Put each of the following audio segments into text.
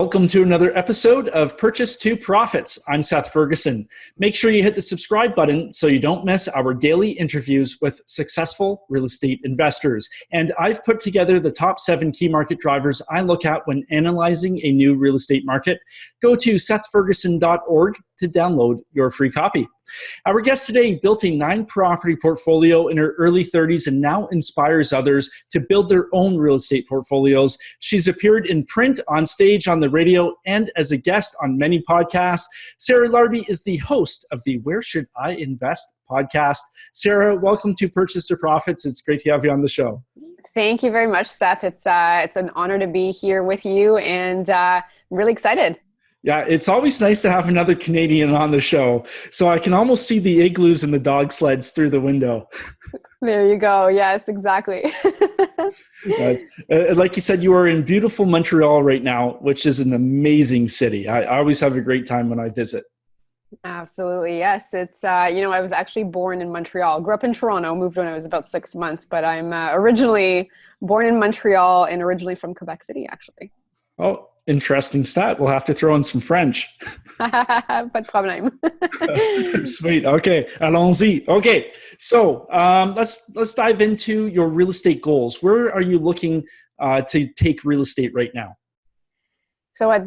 Welcome to another episode of Purchase to Profits. I'm Seth Ferguson. Make sure you hit the subscribe button so you don't miss our daily interviews with successful real estate investors. And I've put together the top 7 key market drivers I look at when analyzing a new real estate market. Go to sethferguson.org to download your free copy. Our guest today built a 9-property portfolio in her early 30s and now inspires others to build their own real estate portfolios. She's appeared in print, on stage, on the radio, and as a guest on many podcasts. Sarah Larbi is the host of the Where Should I Invest podcast. Sarah, welcome to Purchase to Profits. It's great to have you on the show. Thank you very much, Seth. It's an honor to be here with you, and I'm really excited. Yeah, it's always nice to have another Canadian on the show. So I can almost see the igloos and the dog sleds through the window. There you go. Yes, exactly. Yes. Like you said, you are in beautiful Montreal right now, which is an amazing city. I always have a great time when I visit. Absolutely. Yes. It's, I was actually born in Montreal, grew up in Toronto, moved when I was about 6 months, but I'm originally born in Montreal and originally from Quebec City, actually. Oh, interesting stat. We'll have to throw in some French. Pas de problème. Sweet. Okay. Allons-y. Okay. So let's dive into your real estate goals. Where are you looking to take real estate right now? So at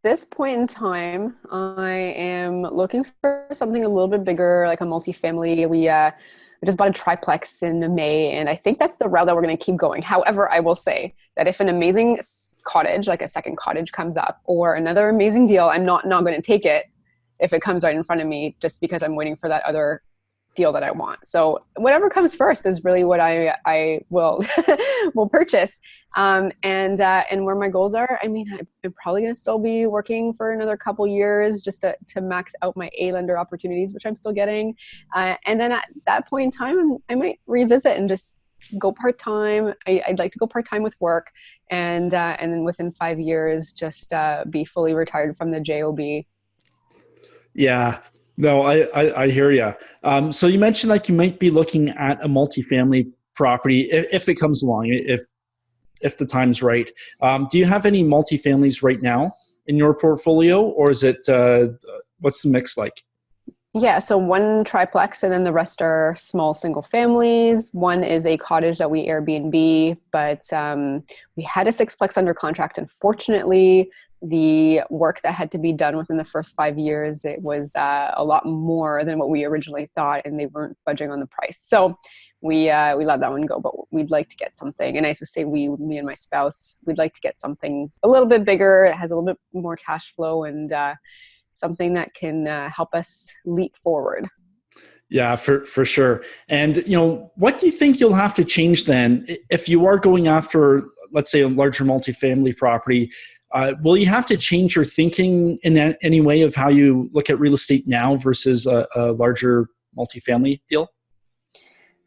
this point in time, I am looking for something a little bit bigger, like a multifamily. We just bought a triplex in May, and I think that's the route that we're going to keep going. However, I will say that if an amazing cottage, like a second cottage, comes up or another amazing deal, I'm not going to take it if it comes right in front of me, just because I'm waiting for that other deal that I want. So whatever comes first is really what I will will purchase. And where my goals are, I mean, I'm probably going to still be working for another couple years just to max out my A-lender opportunities, which I'm still getting. And then at that point in time, I might revisit and just go part-time. I'd like to go part-time with work, and then within 5 years, just be fully retired from the job. Yeah, no, I hear you. So you mentioned like you might be looking at a multifamily property if it comes along, if the time's right. Do you have any multifamilies right now in your portfolio, or is it what's the mix like? Yeah, so 1 triplex and then the rest are small single families. 1 is a cottage that we Airbnb, but we had a 6-plex under contract. Unfortunately, the work that had to be done within the first 5 years, it was a lot more than what we originally thought, and they weren't budging on the price. So we let that one go, but we'd like to get something, and I would say me and my spouse, we'd like to get something a little bit bigger. It has a little bit more cash flow, and something that can help us leap forward. Yeah, for sure. And, what do you think you'll have to change then if you are going after, let's say, a larger multifamily property? Will you have to change your thinking in any way of how you look at real estate now versus a larger multifamily deal?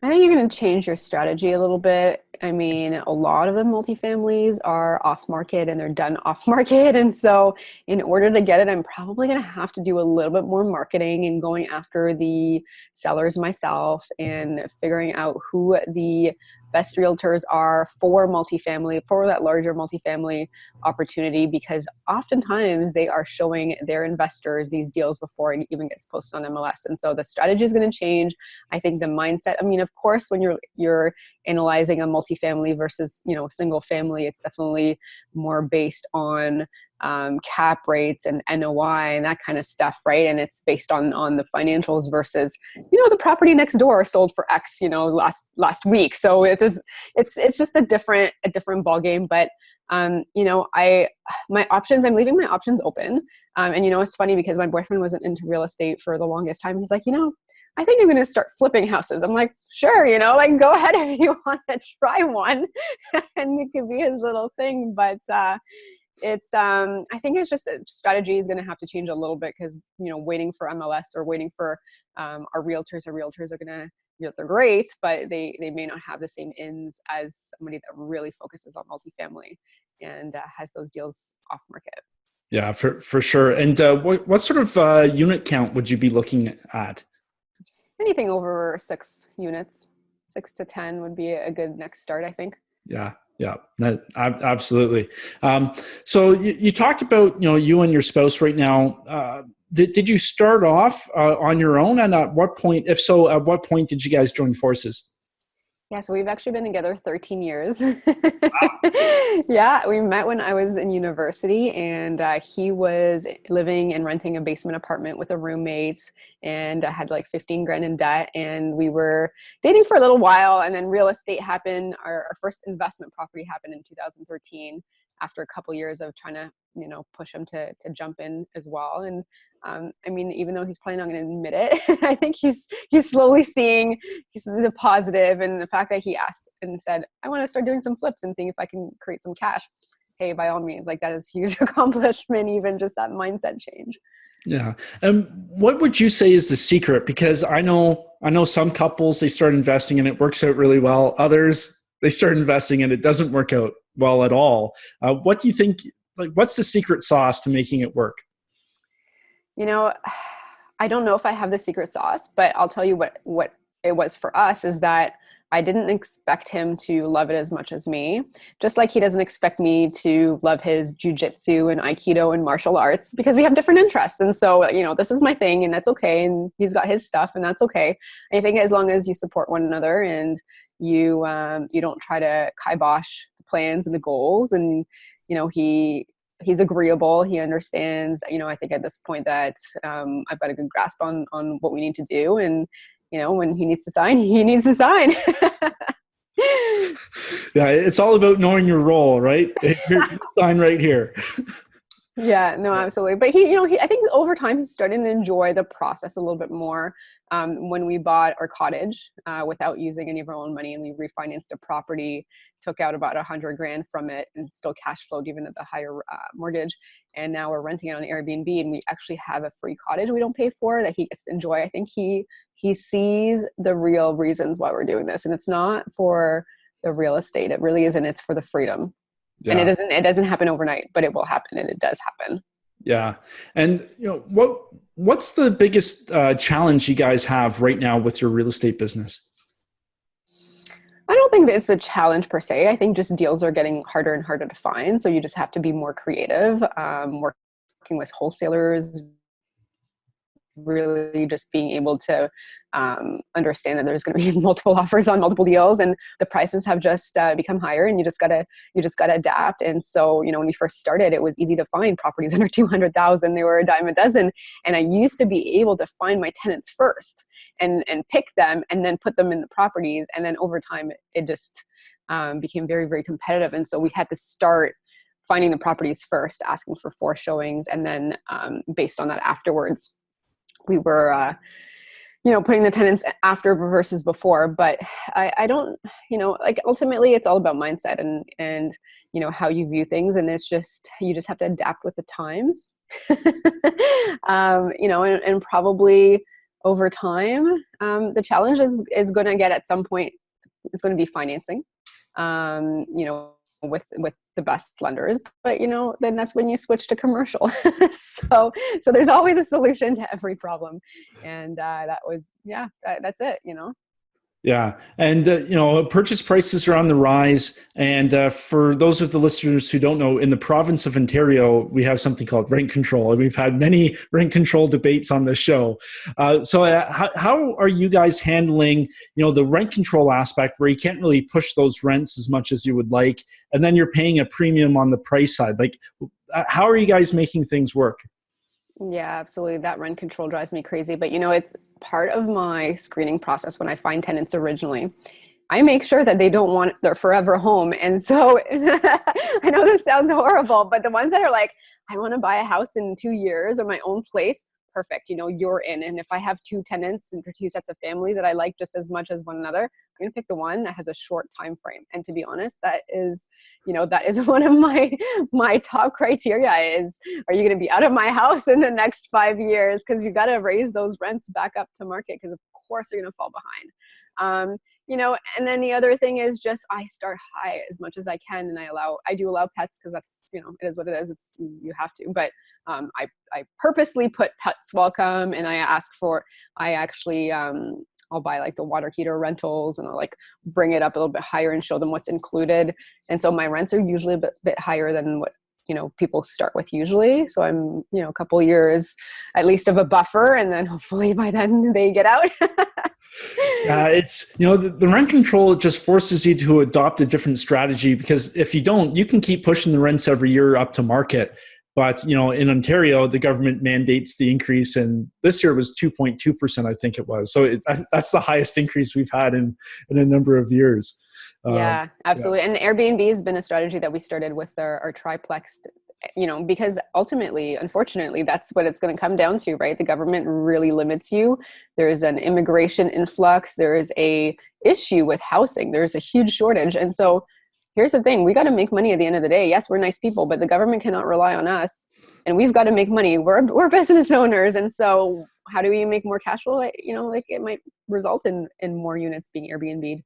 I think you're going to change your strategy a little bit. I mean, a lot of the multifamilies are off market and they're done off market. And so in order to get it, I'm probably going to have to do a little bit more marketing and going after the sellers myself and figuring out who the best realtors are for multifamily, for that larger multifamily opportunity, because oftentimes they are showing their investors these deals before it even gets posted on MLS. And so the strategy is going to change. I think the mindset, I mean, of course, when you're analyzing a multifamily versus, a single family, it's definitely more based on cap rates and NOI and that kind of stuff, right? And it's based on the financials versus, the property next door sold for X, last week. So it's just a different ball game. But I'm leaving my options open. And it's funny because my boyfriend wasn't into real estate for the longest time. He's like, I think I'm going to start flipping houses. I'm like, sure, go ahead if you want to try one. And it could be his little thing. But it's I think it's just strategy is going to have to change a little bit because waiting for MLS or waiting for our realtors are going to, they're great, but they may not have the same ins as somebody that really focuses on multifamily and has those deals off market. Yeah, for sure. And what sort of unit count would you be looking at? Anything over 6 units, 6 to 10 would be a good next start, I think. Yeah. Yeah, absolutely. So you talked about, you and your spouse right now. Did you start off on your own? And at what point, if so, at what point did you guys join forces? Yeah, so we've actually been together 13 years. Yeah, we met when I was in university, and he was living and renting a basement apartment with a roommate, and I had like 15 grand in debt. And we were dating for a little while, and then real estate happened. Our first investment property happened in 2013 after a couple years of trying to, push him to jump in as well. And I mean, even though he's probably not going to admit it, I think he's slowly seeing the positive, and the fact that he asked and said, I want to start doing some flips and seeing if I can create some cash. Hey, by all means, like that is a huge accomplishment, even just that mindset change. Yeah. And what would you say is the secret? Because I know some couples, they start investing and it works out really well. Others, they start investing and it doesn't work out well at all. What do you think, like, what's the secret sauce to making it work? You know, I don't know if I have the secret sauce, but I'll tell you what it was for us is that I didn't expect him to love it as much as me. Just like he doesn't expect me to love his jujitsu and aikido and martial arts, because we have different interests. And so, this is my thing and that's okay. And he's got his stuff and that's okay. I think as long as you support one another and you don't try to kibosh the plans and the goals, and he's agreeable. He understands, I think at this point that I've got a good grasp on what we need to do. And, when he needs to sign, he needs to sign. Yeah, it's all about knowing your role, right? Here, sign right here. Yeah, no, absolutely. But I think over time he's starting to enjoy the process a little bit more. When we bought our cottage without using any of our own money, and we refinanced a property, took out about 100 grand from it, and still cash flowed even at the higher mortgage. And now we're renting it on Airbnb, and we actually have a free cottage we don't pay for that he gets to enjoy. I think he sees the real reasons why we're doing this, and it's not for the real estate. It really isn't. It's for the freedom. And Yeah. it doesn't happen overnight, but it will happen, and it does happen. Yeah. And what's the biggest challenge you guys have right now with your real estate business? I don't think that it's a challenge per se. I think just deals are getting harder and harder to find. So you just have to be more creative, working with wholesalers, really just being able to understand that there's going to be multiple offers on multiple deals, and the prices have just become higher, and you just gotta adapt. And so, when we first started, it was easy to find properties under 200,000. They were a dime a dozen, and I used to be able to find my tenants first and pick them and then put them in the properties. And then over time, it just became very, very competitive. And so we had to start finding the properties first, asking for 4 showings, and then based on that afterwards, we were, putting the tenants after versus before. But I don't, like ultimately it's all about mindset and, how you view things. And it's just, you just have to adapt with the times, and probably over time, the challenge is going to get at some point, it's going to be financing, with the best lenders, but then that's when you switch to commercial. so there's always a solution to every problem, and that's it. Yeah. And, purchase prices are on the rise. And for those of the listeners who don't know, in the province of Ontario, we have something called rent control. And we've had many rent control debates on this show. How are you guys handling, the rent control aspect where you can't really push those rents as much as you would like, and then you're paying a premium on the price side? Like, how are you guys making things work? Yeah, absolutely. That rent control drives me crazy. But it's part of my screening process when I find tenants originally. I make sure that they don't want their forever home. And so I know this sounds horrible, but the ones that are like, I want to buy a house in 2 years or my own place, perfect. You're in. And if I have 2 tenants and 2 sets of families that I like just as much as one another, I'm going to pick the one that has a short time frame. And to be honest, that is one of my top criteria is, are you going to be out of my house in the next 5 years? Because you got to raise those rents back up to market, because of course you're going to fall behind. And then the other thing is just I start high as much as I can, and I do allow pets, because that's, it is what it is. It's, you have to, but I purposely put pets welcome, and I actually I'll buy like the water heater rentals, and I'll like bring it up a little bit higher and show them what's included. And so my rents are usually a bit higher than what, people start with usually. So I'm, a couple years at least of a buffer, and then hopefully by then they get out. It's, the rent control just forces you to adopt a different strategy, because if you don't, you can keep pushing the rents every year up to market. But, in Ontario, the government mandates the increase, and this year was 2.2%, I think it was. So that's the highest increase we've had in a number of years. Yeah, absolutely. Yeah. And Airbnb has been a strategy that we started with our triplex, because ultimately, unfortunately, that's what it's going to come down to, right? The government really limits you. There's an immigration influx. There is a issue with housing. There's a huge shortage. And so here's the thing. We got to make money at the end of the day. Yes, we're nice people, but the government cannot rely on us. And we've got to make money. We're business owners. And so how do we make more cash flow? It might result in more units being Airbnb'd.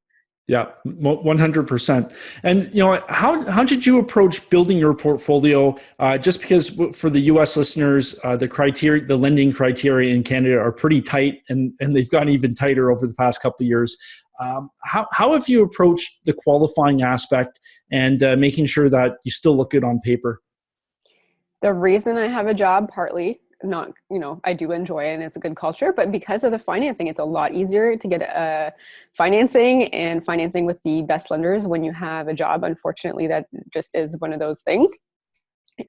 Yeah, 100%. And how did you approach building your portfolio? Just because for the U.S. listeners, the lending criteria in Canada are pretty tight, and they've gotten even tighter over the past couple of years. How have you approached the qualifying aspect and making sure that you still look good on paper? The reason I have a job, partly, not, I do enjoy it and it's a good culture, but because of the financing, it's a lot easier to get financing with the best lenders when you have a job. Unfortunately, that just is one of those things.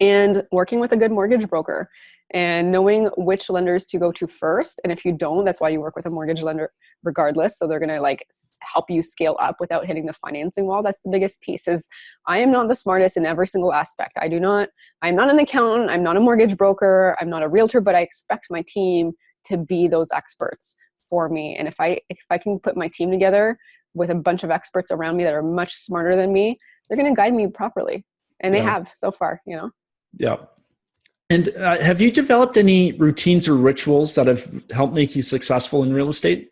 And working with a good mortgage broker and knowing which lenders to go to first. And if you don't, that's why you work with a mortgage lender regardless. So they're going to help you scale up without hitting the financing wall. That's the biggest piece. Is I am not the smartest in every single aspect. I'm not an accountant. I'm not a mortgage broker. I'm not a realtor, but I expect my team to be those experts for me. And if I can put my team together with a bunch of experts around me that are much smarter than me, they're going to guide me properly. And they have so far, Yeah. And have you developed any routines or rituals that have helped make you successful in real estate?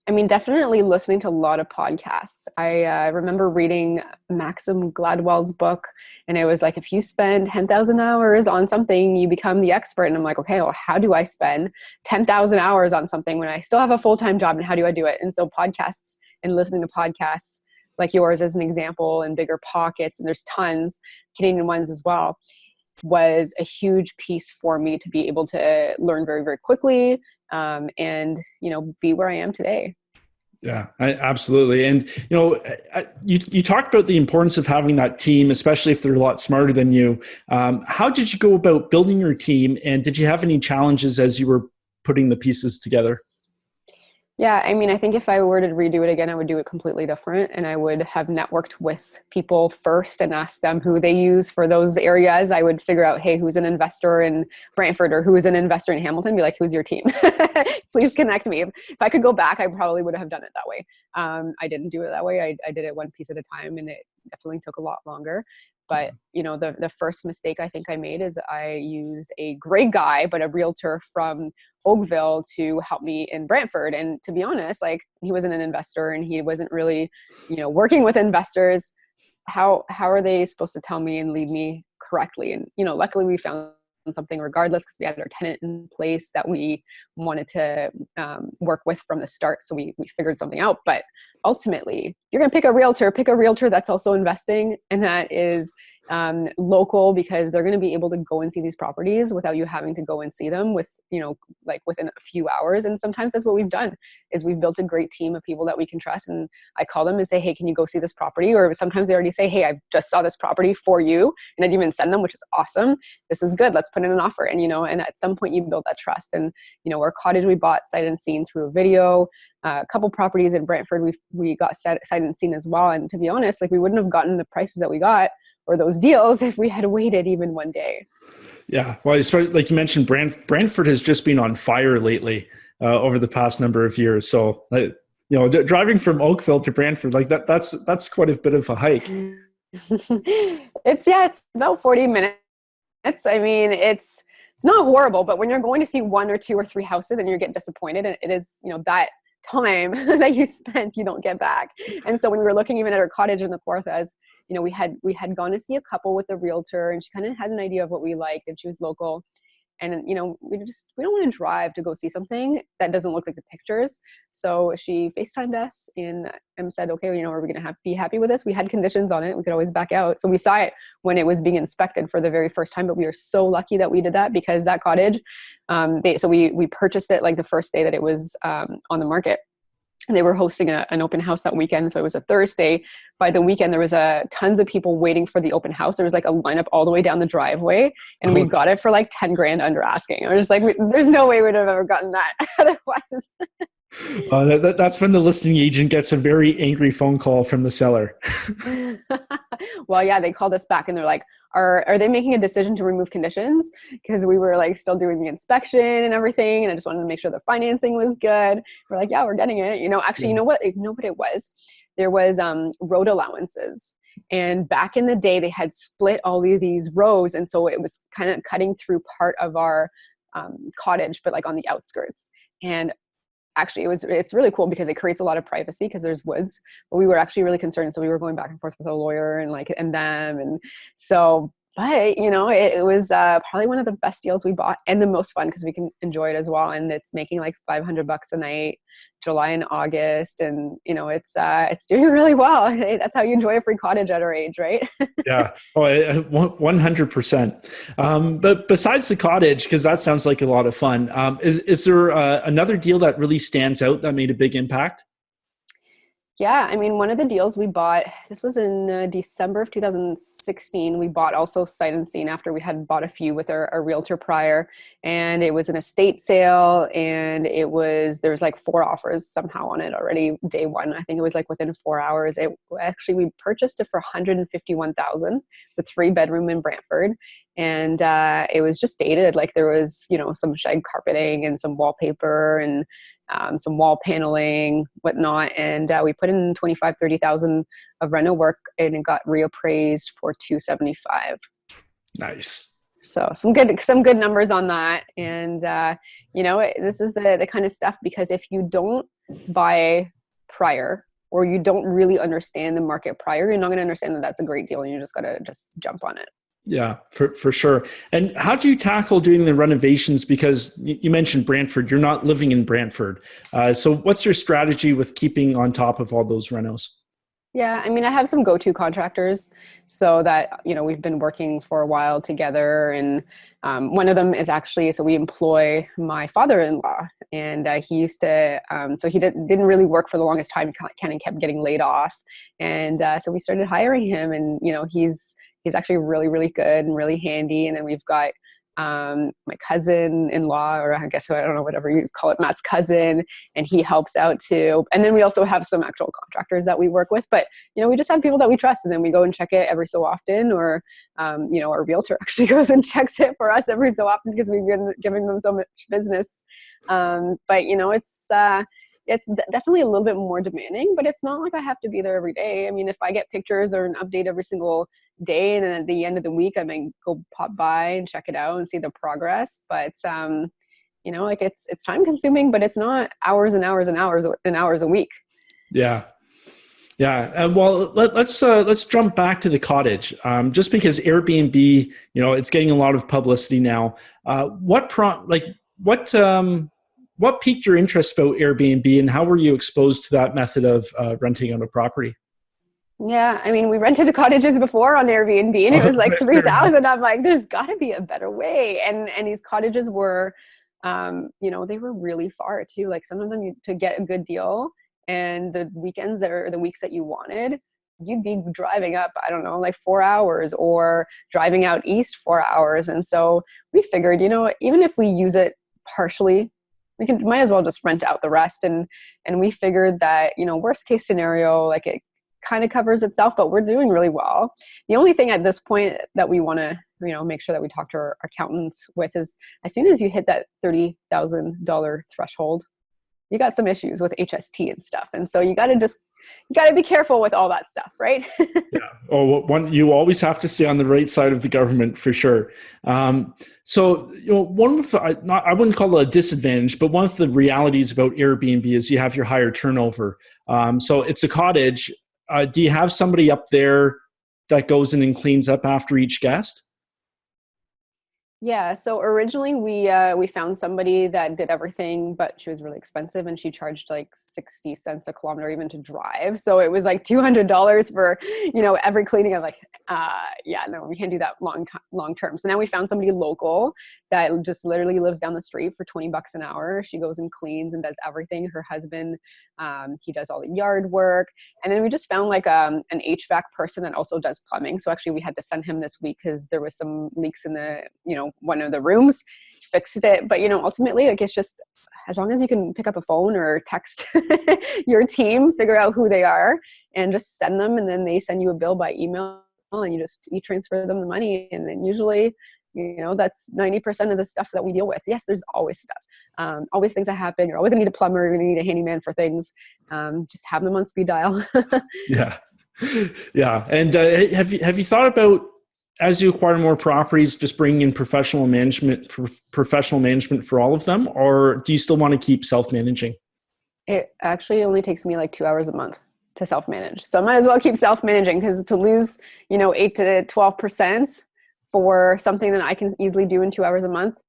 I mean, definitely listening to a lot of podcasts. I remember reading Maxim Gladwell's book, and it was like, if you spend 10,000 hours on something, you become the expert. And I'm like, okay, well, how do I spend 10,000 hours on something when I still have a full-time job, and how do I do it? And so podcasts and listening to podcasts like yours as an example, and Bigger Pockets, and there's tons, Canadian ones as well, was a huge piece for me to be able to learn very, very quickly, and be where I am today. Yeah, absolutely. And you talked about the importance of having that team, especially if they're a lot smarter than you. How did you go about building your team, and did you have any challenges as you were putting the pieces together? Yeah, I mean, I think if I were to redo it again, I would do it completely different. And I would have networked with people first and asked them who they use for those areas. I would figure out, hey, who's an investor in Brantford, or who is an investor in Hamilton? Be like, who's your team? Please connect me. If I could go back, I probably would have done it that way. I didn't do it that way. I did it one piece at a time, and it definitely took a lot longer. But, the first mistake I think I made is I used a great guy, but a realtor from Oakville to help me in Brantford. And to be honest, he wasn't an investor, and he wasn't really, working with investors. How are they supposed to tell me and lead me correctly? And, luckily we found something regardless, because we had our tenant in place that we wanted to work with from the start. So we figured something out. But ultimately, you're going to pick a realtor that's also investing, and that is local, because they're going to be able to go and see these properties without you having to go and see them within a few hours. And sometimes that's what we've done, is we've built a great team of people that we can trust. And I call them and say, hey, can you go see this property? Or sometimes they already say, hey, I just saw this property for you. And I'd even send them, which is awesome. This is good. Let's put in an offer. And, and at some point you build that trust. And, our cottage we bought sight unseen through a video. A couple properties in Brantford, we got sight unseen as well. And to be honest, we wouldn't have gotten the prices that we got or those deals if we had waited even one day. Yeah, well, like you mentioned, Brantford has just been on fire lately over the past number of years. So, driving from Oakville to Brantford, that's quite a bit of a hike. It's about 40 minutes. I mean, it's not horrible, but when you're going to see one or two or three houses and you get disappointed, and it is, that time that you spent, you don't get back. And so when we were looking even at our cottage in the Kawarthas, we had gone to see a couple with a realtor, and she kind of had an idea of what we liked, and she was local. And, we don't want to drive to go see something that doesn't look like the pictures. So she FaceTimed us and said, okay, are we going to be happy with this? We had conditions on it. We could always back out. So we saw it when it was being inspected for the very first time, but we were so lucky that we did that, because that cottage, we purchased it like the first day that it was on the market. They were hosting an open house that weekend. So it was a Thursday. By the weekend, there was tons of people waiting for the open house. There was like a lineup all the way down the driveway, and we got it for like 10 grand under asking. I was just like, there's no way we'd have ever gotten that otherwise. That's when the listing agent gets a very angry phone call from the seller. Well, yeah, they called us back and they're like, are they making a decision to remove conditions? Because we were like still doing the inspection and everything, and I just wanted to make sure the financing was good. We're like, yeah, we're getting it. Actually, you know what it was? There was road allowances. And back in the day, they had split all of these roads, and so it was kind of cutting through part of our cottage, but like on the outskirts. And actually, it's really cool because it creates a lot of privacy because there's woods, but we were actually really concerned. So we were going back and forth with a lawyer and them. And so, but it was probably one of the best deals we bought, and the most fun because we can enjoy it as well. And it's making like $500 a night, July and August. And it's doing really well. Hey, that's how you enjoy a free cottage at our age, right? Yeah. Oh, 100%. But besides the cottage, because that sounds like a lot of fun, is there another deal that really stands out that made a big impact? Yeah, I mean, one of the deals we bought, this was in December of 2016. We bought also Sight Unseen after we had bought a few with our realtor prior. And it was an estate sale, and there was like 4 offers somehow on it already day one. I think it was like within 4 hours. We purchased it for $151,000. It's a 3-bedroom in Brantford. And it was just dated. Like there was, some shag carpeting and some wallpaper and some wall paneling, whatnot. And we put in 25,000-30,000 of reno work, and it got reappraised for 275. Nice. So some good numbers on that. And, this is the kind of stuff, because if you don't buy prior, or you don't really understand the market prior, you're not going to understand that that's a great deal, and you just got to jump on it. Yeah, for sure. And how do you tackle doing the renovations? Because you mentioned Brantford, you're not living in Brantford. So what's your strategy with keeping on top of all those renos? Yeah, I mean, I have some go-to contractors, so that, we've been working for a while together. And one of them is actually, so we employ my father-in-law, and he used to, so he didn't really work for the longest time, kind of kept getting laid off. And so we started hiring him, and, he's actually really, really good and really handy. And then we've got my cousin-in-law, or I guess, I don't know, whatever you call it, Matt's cousin, and he helps out too. And then we also have some actual contractors that we work with, but, we just have people that we trust, and then we go and check it every so often, or, our realtor actually goes and checks it for us every so often because we've been giving them so much business. But, it's definitely a little bit more demanding, but it's not like I have to be there every day. I mean, if I get pictures or an update every single day, and then at the end of the week, I might go pop by and check it out and see the progress. But, it's time consuming, but it's not hours and hours and hours and hours a week. Yeah. Yeah. Well, let's jump back to the cottage. Just because Airbnb, it's getting a lot of publicity now. What piqued your interest about Airbnb, and how were you exposed to that method of renting out a property? Yeah, I mean, we rented cottages before on Airbnb, and it was like 3,000. I'm like, there's got to be a better way. And these cottages were, they were really far too. Like some of them, to get a good deal, and the weekends the weeks that you wanted, you'd be driving up, I don't know, like 4 hours, or driving out east 4 hours. And so we figured, even if we use it partially, might as well just rent out the rest. And we figured that, worst case scenario, like it kind of covers itself, but we're doing really well. The only thing at this point that we want to, make sure that we talk to our accountants with is, as soon as you hit that $30,000 threshold, you got some issues with HST and stuff. And so you got to be careful with all that stuff, right? Yeah. Oh, you always have to stay on the right side of the government for sure. So, one of I wouldn't call it a disadvantage, but one of the realities about Airbnb is you have your higher turnover. So it's a cottage. Do you have somebody up there that goes in and cleans up after each guest? Yeah, so originally we found somebody that did everything, but she was really expensive and she charged like 60 cents a kilometer even to drive. So it was like $200 for, every cleaning. I was like, yeah, no, we can't do that long term. So now we found somebody local that just literally lives down the street for 20 bucks an hour. She goes and cleans and does everything. Her husband, he does all the yard work. And then we just found like an HVAC person that also does plumbing. So actually we had to send him this week because there was some leaks in the, one of the rooms. Fixed it. But, ultimately, like, it's just as long as you can pick up a phone or text your team, figure out who they are and just send them. And then they send you a bill by email and you transfer them the money. And then usually, that's 90% of the stuff that we deal with. Yes, there's always stuff. Always things that happen. You're always gonna need a plumber. You're gonna need a handyman for things. Just have them on speed dial. Yeah. Yeah. And have you thought about, as you acquire more properties, just bringing in professional management for all of them, or do you still want to keep self-managing? It actually only takes me like 2 hours a month to self-manage. So I might as well keep self-managing, because to lose, 8 to 12% for something that I can easily do in 2 hours a month,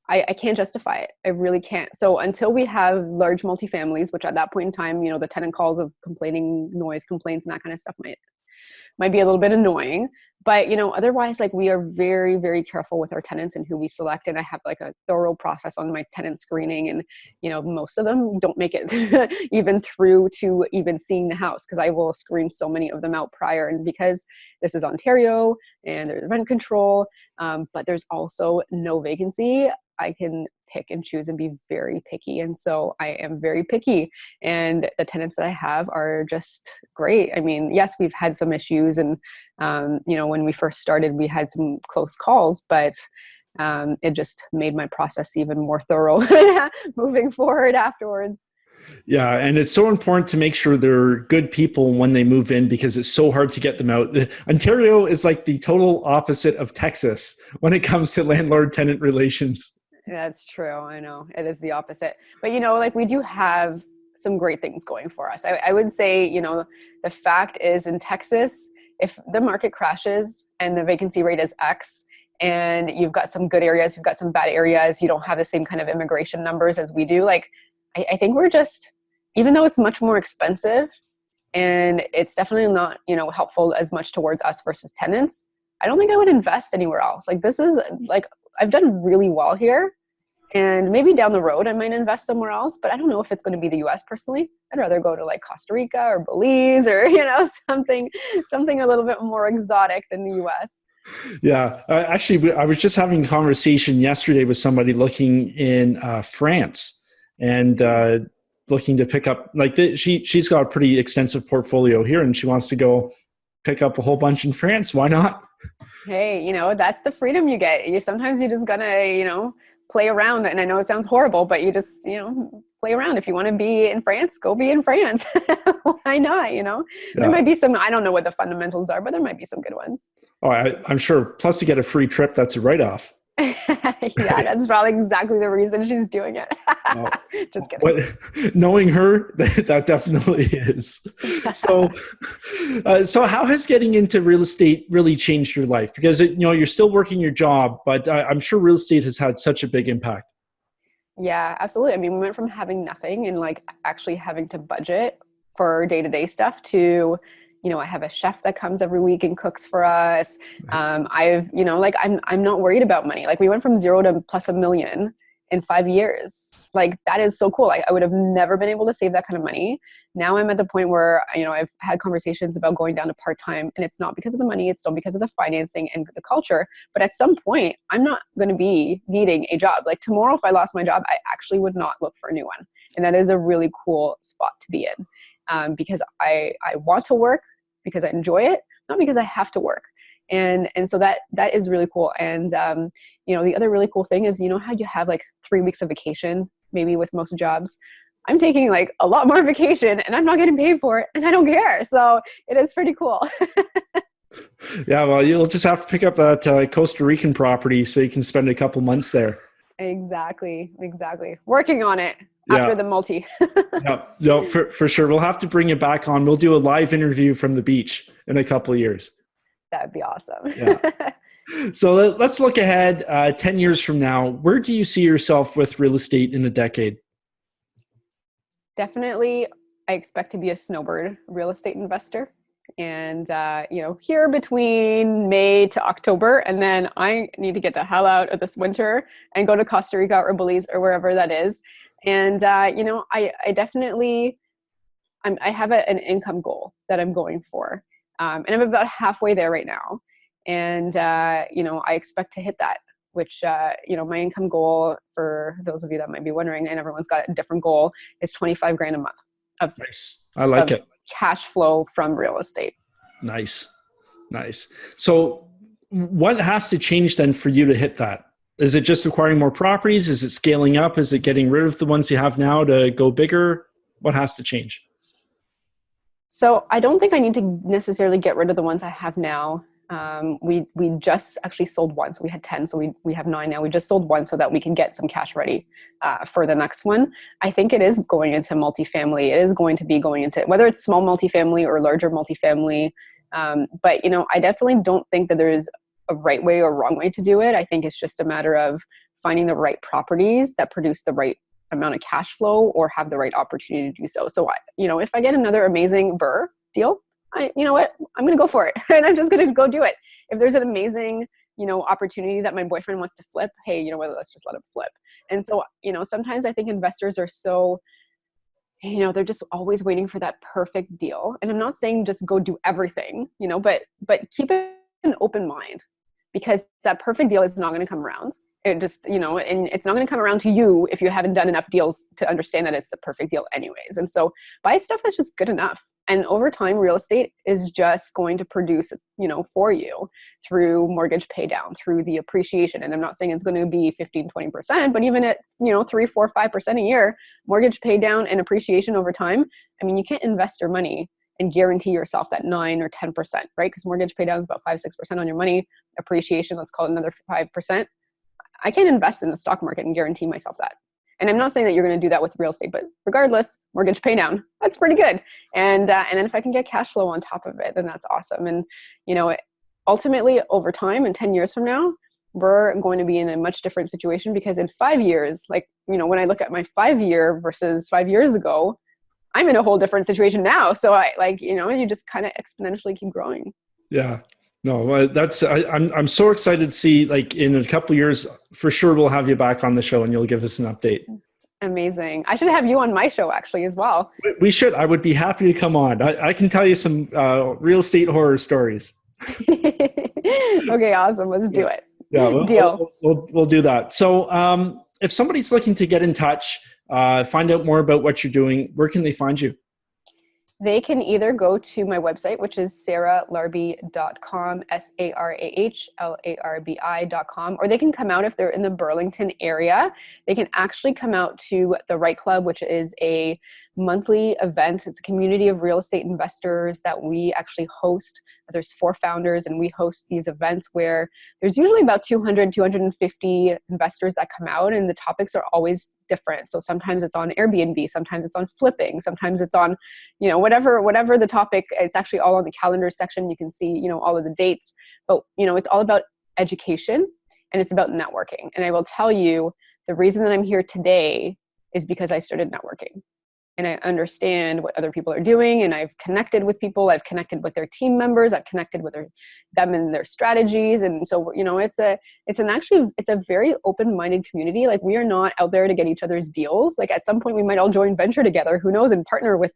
I can't justify it. I really can't. So until we have large multifamilies, which at that point in time, the tenant calls of complaining, noise complaints and that kind of stuff might be a little bit annoying. But, otherwise, like, we are very, very careful with our tenants and who we select. And I have like a thorough process on my tenant screening. And, most of them don't make it even through to even seeing the house, because I will screen so many of them out prior. And because this is Ontario and there's rent control, but there's also no vacancy, I can pick and choose and be very picky. And so I am very picky, and the tenants that I have are just great. I mean, yes, we've had some issues, and, when we first started, we had some close calls, but it just made my process even more thorough moving forward afterwards. Yeah, and it's so important to make sure they're good people when they move in, because it's so hard to get them out. Ontario is like the total opposite of Texas when it comes to landlord-tenant relations. That's true. I know it is the opposite, but like, we do have some great things going for us. I would say, the fact is, in Texas, if the market crashes and the vacancy rate is X, and you've got some good areas, you've got some bad areas, you don't have the same kind of immigration numbers as we do. Like, I think we're just, even though it's much more expensive and it's definitely not, helpful as much towards us versus tenants, I don't think I would invest anywhere else. Like, this is like, I've done really well here, and maybe down the road I might invest somewhere else, but I don't know if it's going to be the US personally. I'd rather go to like Costa Rica or Belize or, something a little bit more exotic than the US. Yeah, actually, I was just having a conversation yesterday with somebody looking in France, and looking to pick up, like, she's got a pretty extensive portfolio here, and she wants to go pick up a whole bunch in France. Why not? Hey, that's the freedom you get. Sometimes you just gotta, play around. And I know it sounds horrible, but you just, play around. If you want to be in France, go be in France. Why not? Yeah. There might be some, I don't know what the fundamentals are, but there might be some good ones. Oh, I'm sure. Plus, to get a free trip, that's a write-off. Yeah, that's probably exactly the reason she's doing it. Just kidding. Knowing her, that definitely is. So how has getting into real estate really changed your life? Because you're still working your job, but I'm sure real estate has had such a big impact. Yeah, absolutely. I mean, we went from having nothing and like actually having to budget for day-to-day stuff to, I have a chef that comes every week and cooks for us. I'm not worried about money. Like, we went from 0 to plus $1 million in 5 years. Like, that is so cool. I would have never been able to save that kind of money. Now I'm at the point where, I've had conversations about going down to part-time, and it's not because of the money, it's still because of the financing and the culture. But at some point, I'm not going to be needing a job. Like, tomorrow, if I lost my job, I actually would not look for a new one. And that is a really cool spot to be in, because I want to work because I enjoy it, not because I have to work. And so that is really cool. And, the other really cool thing is, how you have like 3 weeks of vacation, maybe with most jobs. I'm taking like a lot more vacation and I'm not getting paid for it, and I don't care. So it is pretty cool. Yeah, well, you'll just have to pick up that Costa Rican property so you can spend a couple months there. Exactly. Working on it. After the multi. No, for sure. We'll have to bring you back on. We'll do a live interview from the beach in a couple of years. That'd be awesome. Yeah. So let's look ahead 10 years from now. Where do you see yourself with real estate in a decade? Definitely, I expect to be a snowbird real estate investor. And, here between May to October, and then I need to get the hell out of this winter and go to Costa Rica or Belize or wherever that is. And, I definitely, I have an income goal that I'm going for. And I'm about halfway there right now. And, I expect to hit that, which, my income goal, for those of you that might be wondering, and everyone's got a different goal, is 25 grand a month of, Nice. I like it. cash flow from real estate. Nice. Nice. So what has to change then for you to hit that? Is it just acquiring more properties? Is it scaling up? Is it getting rid of the ones you have now to go bigger? What has to change? So I don't think I need to necessarily get rid of the ones I have now. We just actually sold one. So we had 10. So we have 9 now. We just sold one so that we can get some cash ready for the next one. I think it is going into multifamily. It is going to be going into, whether it's small multifamily or larger multifamily. But, I definitely don't think that there's a right way or wrong way to do it. I think it's just a matter of finding the right properties that produce the right amount of cash flow or have the right opportunity to do so. So, if I get another amazing BRRRR deal, you know what, I'm going to go for it and I'm just going to go do it. If there's an amazing, opportunity that my boyfriend wants to flip, hey, you know what, let's just let him flip. And so, sometimes I think investors are so, they're just always waiting for that perfect deal. And I'm not saying just go do everything, but keep an open mind, because that perfect deal is not going to come around. It just, and it's not going to come around to you if you haven't done enough deals to understand that it's the perfect deal anyways. And so buy stuff that's just good enough. And over time, real estate is just going to produce, for you through mortgage pay down, through the appreciation. And I'm not saying it's going to be 15, 20%, but even at, 3, 4, 5% a year, mortgage pay down and appreciation over time. I mean, you can't invest your money and guarantee yourself that 9 or 10%, right? Because mortgage pay down is about 5, 6% on your money. Appreciation, let's call it another 5%. I can't invest in the stock market and guarantee myself that. And I'm not saying that you're going to do that with real estate, but regardless, mortgage pay down, that's pretty good. And then if I can get cash flow on top of it, then that's awesome. And, ultimately over time and 10 years from now, we're going to be in a much different situation, because in 5 years, when I look at my 5-year versus 5 years ago, I'm in a whole different situation now. So you just kind of exponentially keep growing. Yeah. No, I'm so excited to see, in a couple of years, for sure we'll have you back on the show and you'll give us an update. Amazing. I should have you on my show actually as well. We should. I would be happy to come on. I can tell you some real estate horror stories. Okay, awesome. Let's do it. Yeah, Deal. We'll do that. So if somebody's looking to get in touch, find out more about what you're doing, where can they find you? They can either go to my website, which is sarahlarbi.com, SarahLarbi.com, or they can come out if they're in the Burlington area. They can actually come out to the Right Club, which is a monthly event. It's a community of real estate investors that we actually host. There's 4 founders, and we host these events where there's usually about 200, 250 investors that come out, and the topics are always different. So sometimes it's on Airbnb, sometimes it's on flipping, sometimes it's on, whatever the topic. It's actually all on the calendar section. You can see, all of the dates, but it's all about education and it's about networking. And I will tell you, the reason that I'm here today is because I started networking. And I understand what other people are doing, and I've connected with people. I've connected with their team members. I've connected with them and their strategies. And so, it's a very open-minded community. We are not out there to get each other's deals. At some point we might all join venture together, who knows, and partner with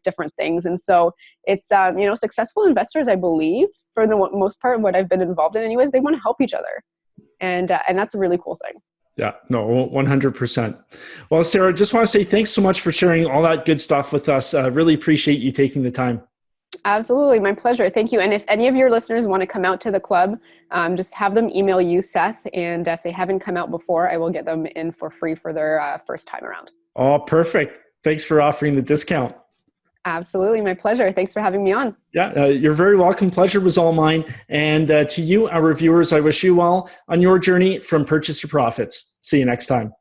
different things. And so it's, successful investors, I believe, for the most part, what I've been involved in anyways, they want to help each other. And that's a really cool thing. Yeah, no, 100%. Well, Sarah, just want to say thanks so much for sharing all that good stuff with us. Really appreciate you taking the time. Absolutely. My pleasure. Thank you. And if any of your listeners want to come out to the club, just have them email you, Seth. And if they haven't come out before, I will get them in for free for their first time around. Oh, perfect. Thanks for offering the discount. Absolutely. My pleasure. Thanks for having me on. Yeah, you're very welcome. Pleasure was all mine. And to you, our viewers, I wish you well on your journey from purchase to profits. See you next time.